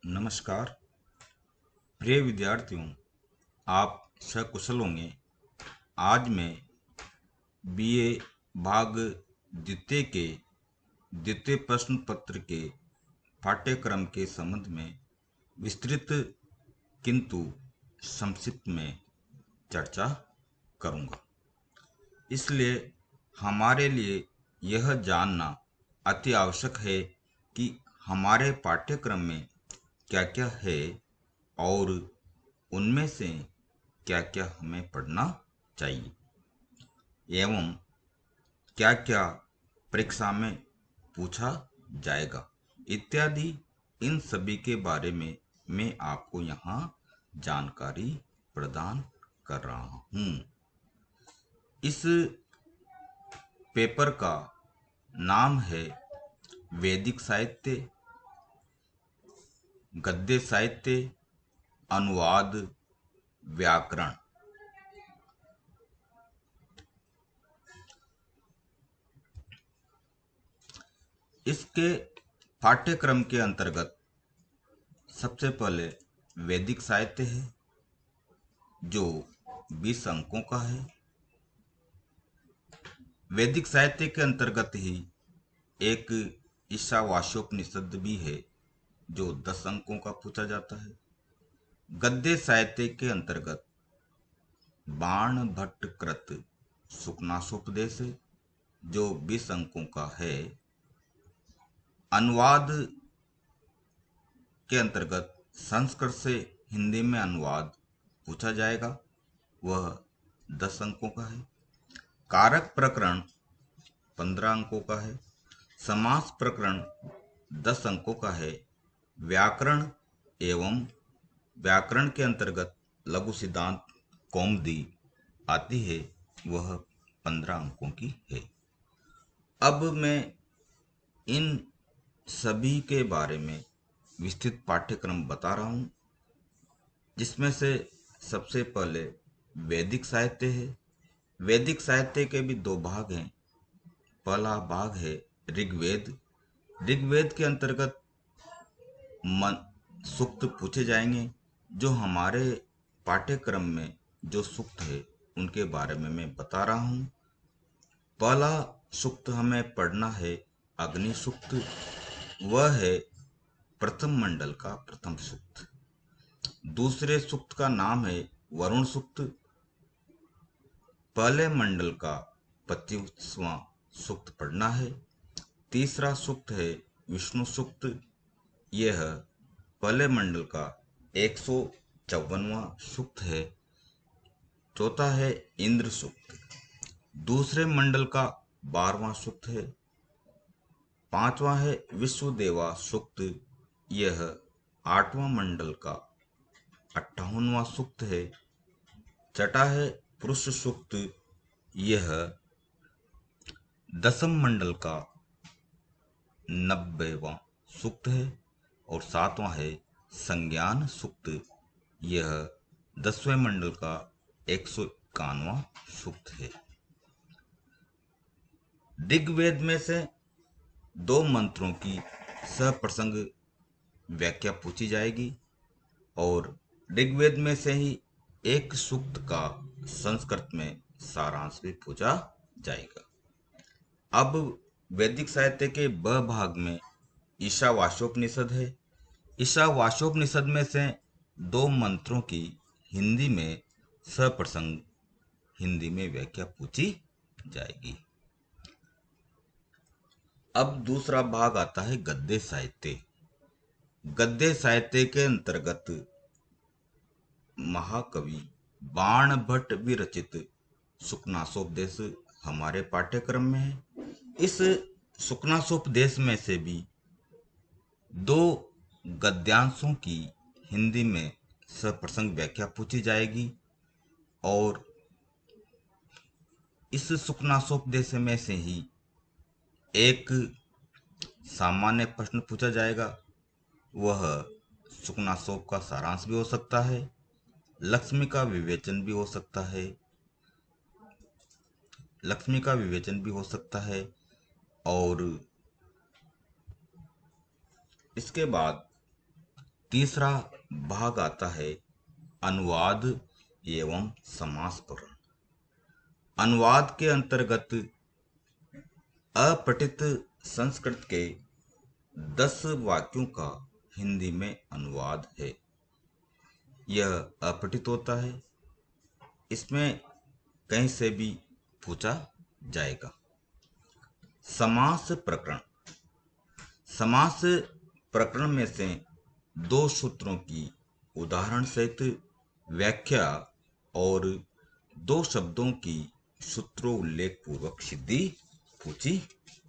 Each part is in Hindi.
नमस्कार प्रिय विद्यार्थियों, आप सकुशल होंगे। आज मैं बीए भाग द्वितीय के द्वितीय प्रश्न पत्र के पाठ्यक्रम के संबंध में विस्तृत किंतु संक्षिप्त में चर्चा करूंगा। इसलिए हमारे लिए यह जानना अति आवश्यक है कि हमारे पाठ्यक्रम में क्या क्या है और उनमें से क्या क्या हमें पढ़ना चाहिए एवं क्या क्या परीक्षा में पूछा जाएगा इत्यादि। इन सभी के बारे में मैं आपको यहाँ जानकारी प्रदान कर रहा हूँ। इस पेपर का नाम है वैदिक साहित्य, गद्य साहित्य, अनुवाद, व्याकरण। इसके पाठ्यक्रम के अंतर्गत सबसे पहले वैदिक साहित्य है जो 20 अंकों का है। वैदिक साहित्य के अंतर्गत ही एक ईशावास्योपनिषद भी है जो 10 अंकों का पूछा जाता है। गद्य साहित्य के अंतर्गत बाण भट्ट कृत सुकनासोपदेश जो 20 अंकों का है। अनुवाद के अंतर्गत संस्कृत से हिंदी में अनुवाद पूछा जाएगा, वह 10 अंकों का है। कारक प्रकरण 15 अंकों का है। समास प्रकरण 10 अंकों का है। व्याकरण एवं व्याकरण के अंतर्गत लघु सिद्धांत कौमुदी आती है, वह 15 अंकों की है। अब मैं इन सभी के बारे में विस्तृत पाठ्यक्रम बता रहा हूँ, जिसमें से सबसे पहले वैदिक साहित्य है। वैदिक साहित्य के भी 2 भाग हैं। पहला भाग है ऋग्वेद। ऋग्वेद के अंतर्गत सूक्त पूछे जाएंगे। जो हमारे पाठ्यक्रम में जो सूक्त है उनके बारे में मैं बता रहा हूँ। पहला सूक्त हमें पढ़ना है अग्नि सूक्त। वह है प्रथम मंडल का प्रथम सूक्त। दूसरे सूक्त का नाम है वरुण सूक्त। पहले मंडल का 25वां सूक्त पढ़ना है। तीसरा सूक्त है विष्णु सूक्त। यह पहले मंडल का 154वां सूक्त है। चौथा है इंद्र सूक्त। दूसरे मंडल का 12वां सूक्त है। पांचवा है विश्वदेवा सूक्त। यह 8वां मंडल का 58वां सूक्त है। छठा है पुरुष सूक्त। यह 10वें मंडल का 90वां सूक्त है। और 7वां है संज्ञान सूक्त। यह 10वें मंडल का 151वां सूक्त है। ऋग्वेद में से 2 मंत्रों की सप्रसंग व्याख्या पूछी जाएगी और ऋग्वेद में से ही एक सूक्त का संस्कृत में सारांश भी पूछा जाएगा। अब वैदिक साहित्य के ब भाग में ईशावास्योपनिषद है। ईशावास्योपनिषद में से 2 मंत्रों की हिंदी में सप्रसंग हिंदी में व्याख्या पूछी जाएगी। अब दूसरा भाग आता है गद्य साहित्य। गद्य साहित्य के अंतर्गत महाकवि बाण भट्ट विरचित सुकनासोपदेश हमारे पाठ्यक्रम में है। इस सुकनासोपदेश में से भी 2 गद्यांशों की हिंदी में सप्रसंग व्याख्या पूछी जाएगी और इस सुकनासोपदेश में से ही एक सामान्य प्रश्न पूछा जाएगा। वह सुकनासोप का सारांश भी हो सकता है, लक्ष्मी का विवेचन भी हो सकता है, और इसके बाद तीसरा भाग आता है अनुवाद एवं समास प्रकरण। अनुवाद के अंतर्गत अपठित संस्कृत के 10 वाक्यों का हिंदी में अनुवाद है। यह अपठित होता है, इसमें कहीं से भी पूछा जाएगा। समास प्रकरण। समास प्रकरण में से 2 सूत्रों की उदाहरण सहित व्याख्या और 2 शब्दों की सूत्रोल्लेख पूर्वक सिद्धि पूछी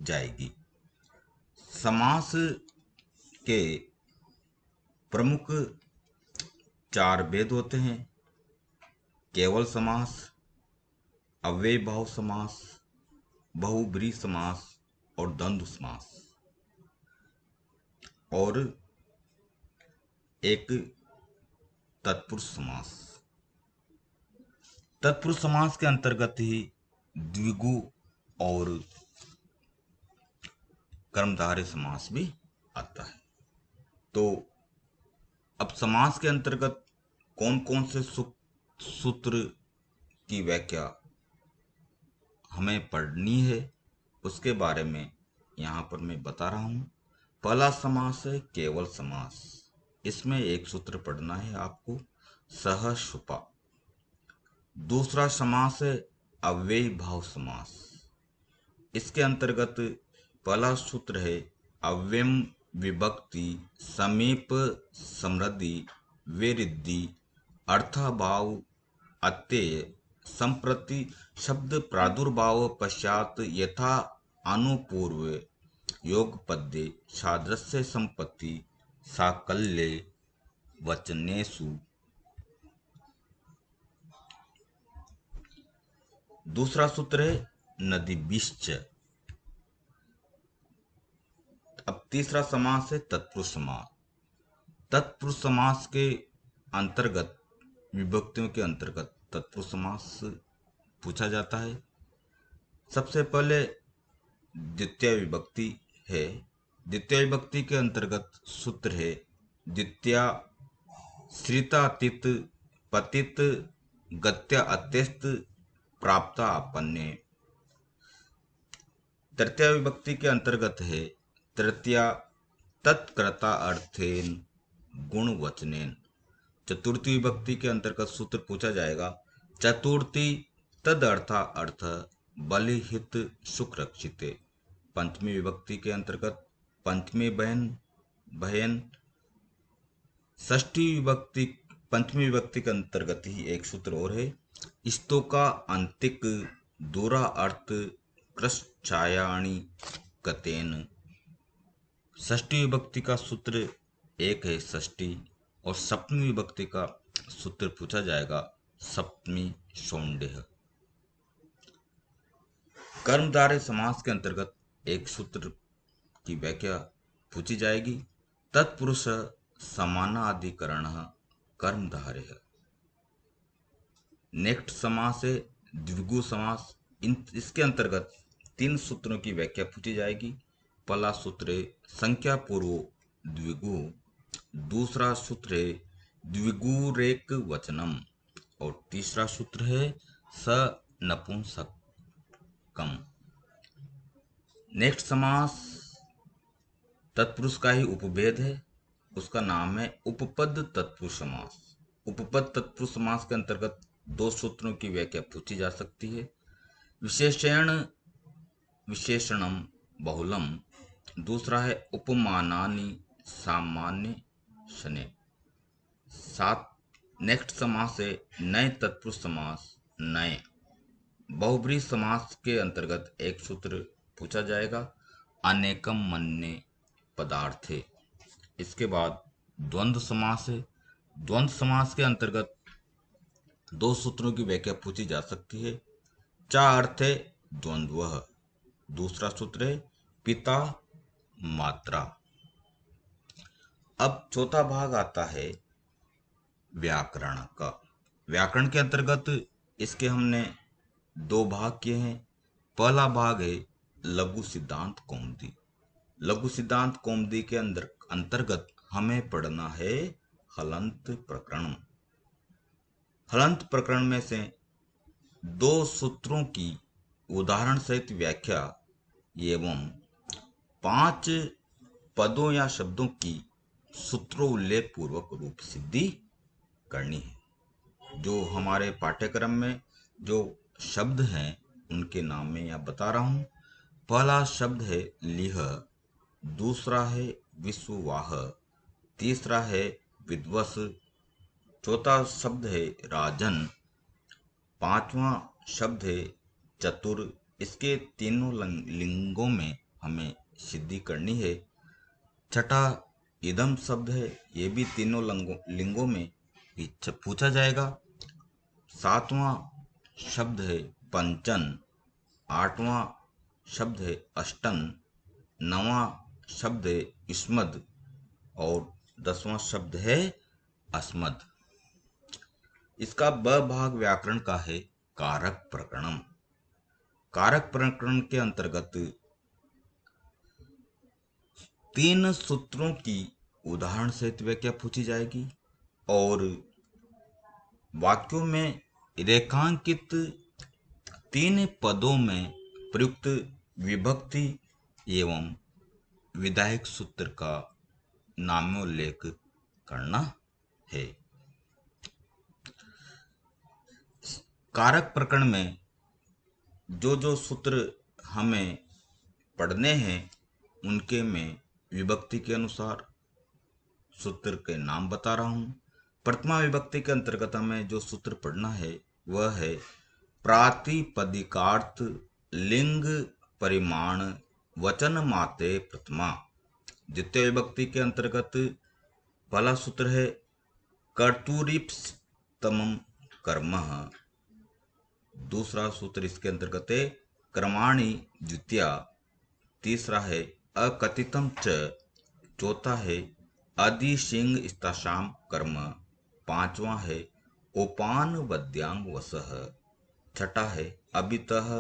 जाएगी। समास के प्रमुख 4 भेद होते हैं: केवल समास, अव्ययीभाव समास, बहुब्रीहि समास और द्वंद्व समास, और एक तत्पुरुष समास। तत्पुरुष समास के अंतर्गत ही द्विगु और कर्मधारय समास भी आता है। तो अब समास के अंतर्गत कौन कौन से सूत्र की व्याख्या हमें पढ़नी है, उसके बारे में यहाँ पर मैं बता रहा हूँ। पहला समास है केवल समास। इसमें एक सूत्र पढ़ना है आपको, सहशुपा। दूसरा समास है अव्ययीभाव समास। इसके अंतर्गत पहला सूत्र है अव्ययम विभक्ति समीप समृद्धि विरिद्धि अर्थाभाव अत्यय संप्रति शब्द प्रादुर्भाव पश्चात यथा अनुपूर्व योग पद्ये सादृश्य संपत्ति साकल्य वचनेषु। दूसरा सूत्र है नदीभिश्च। अब तीसरा समास है तत्पुरुष समास। तत्पुरुष समास के अंतर्गत विभक्तियों के अंतर्गत तत्पुरुष समास पूछा जाता है। सबसे पहले द्वितीय विभक्ति है। द्वितीय विभक्ति के अंतर्गत सूत्र है द्वितीया श्रितातीत पतित गत्या अत्यस्त प्राप्ता अपन्ने। तृतीय विभक्ति के अंतर्गत है तृतीया तत्कृता अर्थेन गुणवचनेन। चतुर्थी विभक्ति के अंतर्गत सूत्र पूछा जाएगा चतुर्थी तदर्था अर्थ बलिहित सुख रक्षिते। पंचमी विभक्ति के अंतर्गत पंचमी बहन। षष्ठी विभक्ति पंचमी विभक्ति के अंतर्गत ही एक सूत्र और है स्तो का अंतिक दूरा अर्थ कृष्छायाणी कतेन। षष्ठी विभक्ति का सूत्र एक है षष्ठी, और सप्तमी विभक्ति का सूत्र पूछा जाएगा सप्तमी सौंडेह। कर्मधारय समास के अंतर्गत एक सूत्र की व्याख्या पूछी जाएगी तत्पुरुष समानाधिकरण कर्मधारय। नेक्स्ट समास है द्विगु समास। इसके अंतर्गत 3 सूत्रों की व्याख्या पूछी जाएगी। पहला सूत्र है संख्या पूर्व द्विगु। दूसरा सूत्र है द्विगुरेक वचनम, और तीसरा सूत्र है स नपुंसकम। नेक्स्ट समास तत्पुरुष का ही उपभेद है, उसका नाम है उपपद तत्पुरुष समास। उपपद तत्पुरुष समास के अंतर्गत 2 सूत्रों की व्याख्या पूछी जा सकती है। विशेषण विशेषणम बहुलम। दूसरा है उपमानानि सामान्य शने। 7 नेक्स्ट समास है नए तत्पुरुष समास। नए बहुब्रीहि समास के अंतर्गत एक सूत्र पूछा जाएगा अनेकम मन्ये पदार्थे। इसके बाद द्वंद्व समास है। द्वंद्व समास के अंतर्गत 2 सूत्रों की व्याख्या पूछी जा सकती है। चा अर्थ है द्वंद्व। दूसरा सूत्र है पिता मात्रा। अब चौथा भाग आता है व्याकरण का। व्याकरण के अंतर्गत इसके हमने 2 भाग किए हैं। पहला भाग है लघु सिद्धांत कौमुदी। लघु सिद्धांत कौमुदी के अंतर्गत हमें पढ़ना है हलंत प्रकरण। हलंत प्रकरण में से दो सूत्रों की उदाहरण सहित व्याख्या एवं 5 पदों या शब्दों की सूत्रोल्लेख पूर्वक रूप सिद्धि करनी है। जो हमारे पाठ्यक्रम में जो शब्द हैं उनके नाम मैं यहाँ बता रहा हूँ। पहला शब्द है लिह, दूसरा है विश्ववाह, तीसरा है विद्वस, चौथा शब्द है राजन, पांचवा शब्द है चतुर। इसके तीनों लिंगों में हमें सिद्धि करनी है। छठा इदम शब्द है, ये भी तीनों लिंगों में पूछा जाएगा। सातवां शब्द है पंचन, आठवां शब्द है अष्टन, नवां शब्द है इस्मद और 10वां शब्द है अस्मद। इसका ब भाग व्याकरण का है कारक प्रकरण। कारक प्रकरण के अंतर्गत 3 सूत्रों की उदाहरण सहित व्याख्या पूछी जाएगी और वाक्यों में रेखांकित 3 पदों में प्रयुक्त विभक्ति एवं विधायक सूत्र का नामोल्लेख करना है। कारक प्रकरण में जो सूत्र हमें पढ़ने हैं उनके में विभक्ति के अनुसार सूत्र के नाम बता रहा हूं। प्रथमा विभक्ति के अंतर्गत हमें जो सूत्र पढ़ना है वह है प्रातिपदिकार्थ लिंग परिमाण वचन माते प्रथमा। द्वितीय विभक्ति के अंतर्गत पहला सूत्र है कर्तुरीप्सितमं कर्मः, दूसरा सूत्र इसके अंतर्गत है कर्माणि द्वितीया, तीसरा है अकथितम च, चौथा है अधिशिंग स्तासाम कर्म, पांचवा है उपान वद्यांग वसः, छठा है अभितः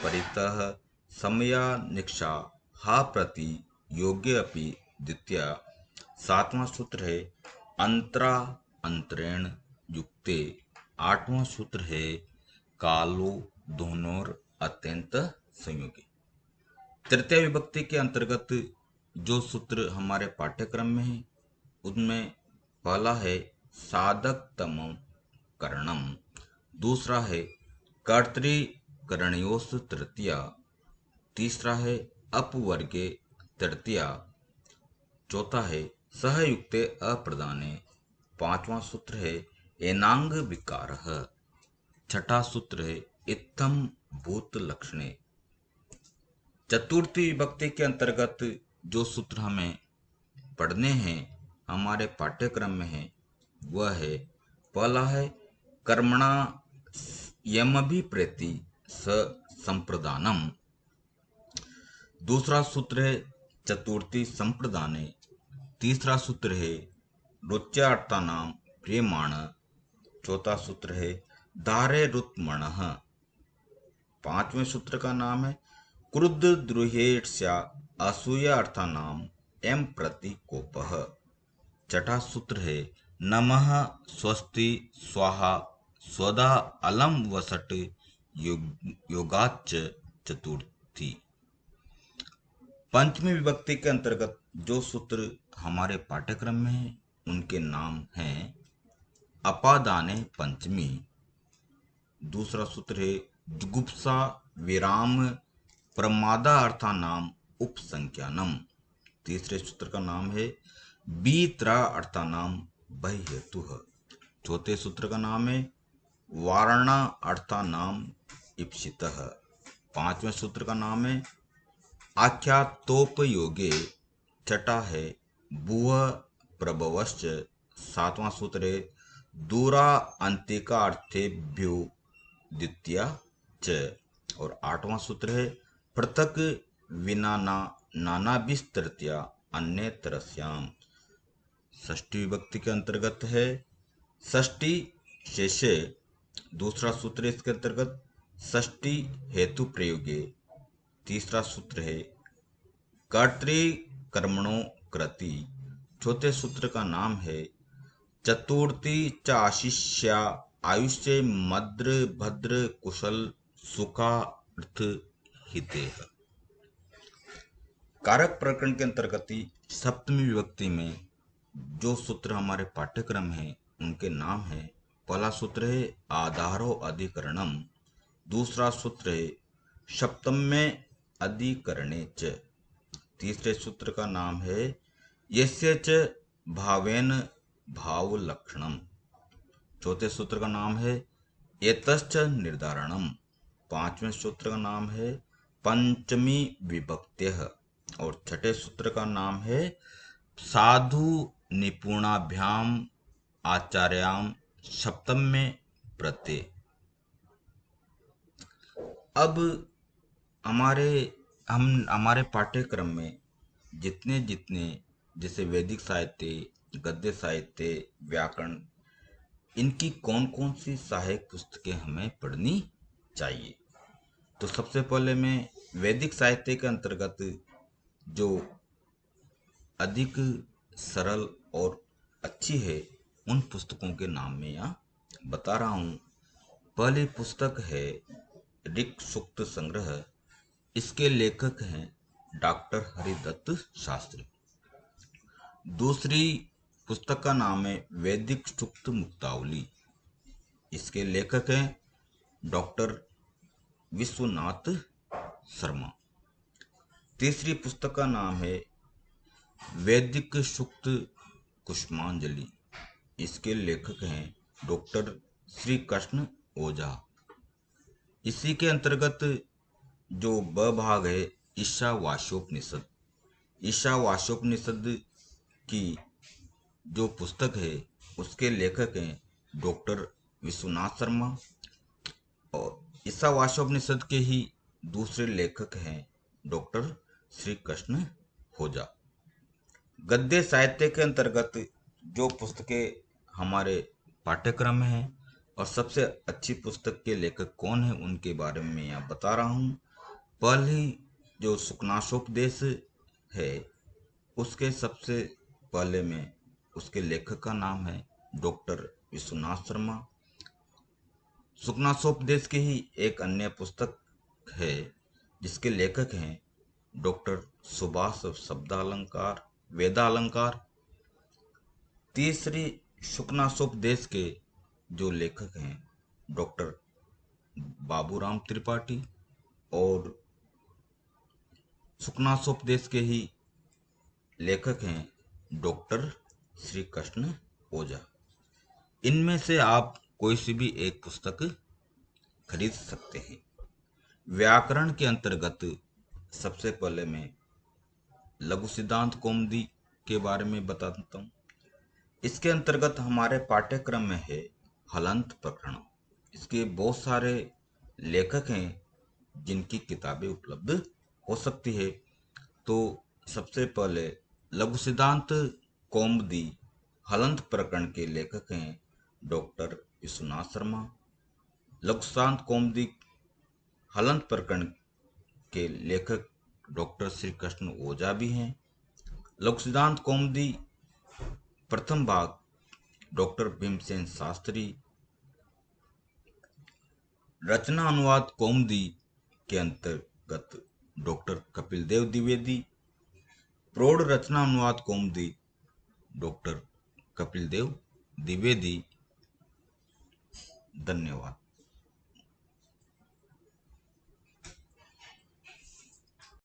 परितः समया निक्षा हा प्रति योग्य अपि द्वितीय, सातवां सूत्र है अंतरा अंतरेण युक्ते, आठवां सूत्र है कालो दोनोर अत्यंत संयोगी। तृतीय विभक्ति के अंतर्गत जो सूत्र हमारे पाठ्यक्रम में है उनमें पहला है साधकतमं करणम, दूसरा है कर्तृकरणयोस् तृतीया, तीसरा है अपवर्गे तृतीया, चौथा है सहयुक्ते अप्रदाने, पांचवा सूत्र है एनांग विकारः, छठा सूत्र है इत्थम भूत लक्षणे। चतुर्थी विभक्ति के अंतर्गत जो सूत्र हमें पढ़ने हैं हमारे पाठ्यक्रम में है वह है पहला है कर्मणा यमभिप्रेति स संप्रदानम, दूसरा सूत्र है चतुर्थी संप्रदाने, तीसरा सूत्र है रुच्यार्थानाम प्रियमाण, चौथा सूत्र है धारे रुत्मणः, पांचवें सूत्र का नाम है क्रुद्ध द्रुहेत्स्या असूया अर्थानाम एम प्रति कोपः, छठा सूत्र है नमः स्वस्ति स्वाहा स्वदा अलम वसट योगाच्च चतुर्थी। पंचमी विभक्ति के अंतर्गत जो सूत्र हमारे पाठ्यक्रम में है उनके नाम हैं अपादाने पंचमी, दूसरा सूत्र है जुगुप्सा विराम प्रमादा अर्थानाम उपसंख्यानम, तीसरे सूत्र का नाम है बीत्रा अर्थानाम बह्यतुः, चौथे सूत्र का नाम है वारणा अर्थानाम इप्सितः, पांचवें सूत्र का नाम है आख्यातोपयोगे, छठा है भुव प्रभवश्च, सातवां सूत्र है दूरा अंतिका अर्थेभ्यो द्वितीया च, और आठवां सूत्र है पृथक विनाना नाना विस्तृत्या अन्य तरस्याम। षष्ठी विभक्ति के अंतर्गत है षष्ठी शेषे, दूसरा सूत्र इसके अंतर्गत षष्ठी हेतु प्रयोगे, तीसरा सूत्र है कर्तृ कर्मणो कृति, चौथे सूत्र का नाम है चतुर्थी च आशिष्या आयुष्य मद्र भद्र कुशल सुखार्थ हितेह। कारक प्रकरण के अंतर्गत ही सप्तमी विभक्ति में जो सूत्र हमारे पाठ्यक्रम है उनके नाम है। पहला सूत्र है आधारो अधिकरणम, दूसरा सूत्र है सप्तम्य अधिकरणे च, तीसरे सूत्र का नाम है यस्य च भावेन भाव लक्षणम, चौथे सूत्र का नाम है एतश्च निर्धारणम, पांचवें सूत्र का नाम है पंचमी विभक्त्यः और छठे सूत्र का नाम है साधु निपुणाभ्याम आचार्याम सप्तम्य प्रत्यय। अब हमारे पाठ्यक्रम में जितने जितने जैसे वैदिक साहित्य, गद्य साहित्य, व्याकरण, इनकी कौन कौन सी सहायक पुस्तकें हमें पढ़नी चाहिए। तो सबसे पहले मैं वैदिक साहित्य के अंतर्गत जो अधिक सरल और अच्छी है उन पुस्तकों के नाम में यहाँ बता रहा हूँ। पहली पुस्तक है ऋक् सूक्त संग्रह, इसके लेखक हैं डॉक्टर हरिदत्त शास्त्री। दूसरी पुस्तक का नाम है वैदिक सूक्त मुक्तावली, इसके लेखक हैं डॉक्टर विश्वनाथ शर्मा। तीसरी पुस्तक का नाम है वैदिक सूक्त कुसुमांजलि, इसके लेखक हैं डॉक्टर श्री कृष्ण ओझा। इसी के अंतर्गत जो ब भाग है ईशावास्योपनिषद, ईशावास्योपनिषद की जो पुस्तक है उसके लेखक हैं डॉक्टर विश्वनाथ शर्मा और ईशावास्योपनिषद के ही दूसरे लेखक हैं डॉक्टर श्री कृष्ण ओझा। गद्य साहित्य के अंतर्गत जो पुस्तकें हमारे पाठ्यक्रम में हैं और सबसे अच्छी पुस्तक के लेखक कौन है उनके बारे में यहाँ बता रहा हूँ। पहली जो सुखनासोपदेश है उसके सबसे पहले में उसके लेखक का नाम है डॉक्टर विश्वनाथ शर्मा। सुखनासोपदेश की ही एक अन्य पुस्तक है जिसके लेखक हैं डॉक्टर सुभाष शब्दालंकार वेदालंकार। तीसरी सुखनासोपदेश के जो लेखक हैं डॉक्टर बाबूराम त्रिपाठी और सुखनासोपदेश के ही लेखक हैं डॉक्टर श्री कृष्ण ओझा। इनमें से आप कोई सी भी एक पुस्तक खरीद सकते हैं। व्याकरण के अंतर्गत सबसे पहले मैं लघु सिद्धांत कौमुदी के बारे में बताता हूँ। इसके अंतर्गत हमारे पाठ्यक्रम में है हलंत प्रकरण, इसके बहुत सारे लेखक हैं जिनकी किताबें उपलब्ध हो सकती है। तो सबसे पहले लघु सिद्धांत कौमुदी हलंत प्रकरण के लेखक हैं डॉक्टर विश्वनाथ शर्मा। लघु सिद्धांत कौमुदी हलंत प्रकरण के लेखक डॉक्टर श्री कृष्ण ओझा भी हैं। लघु सिद्धांत कौमुदी प्रथम भाग डॉक्टर भीमसेन शास्त्री। रचना अनुवाद कौमुदी के अंतर्गत डॉक्टर कपिल देव द्विवेदी। प्रौढ़ रचना अनुवाद कौमुदी डॉक्टर कपिल देव द्विवेदी। धन्यवाद।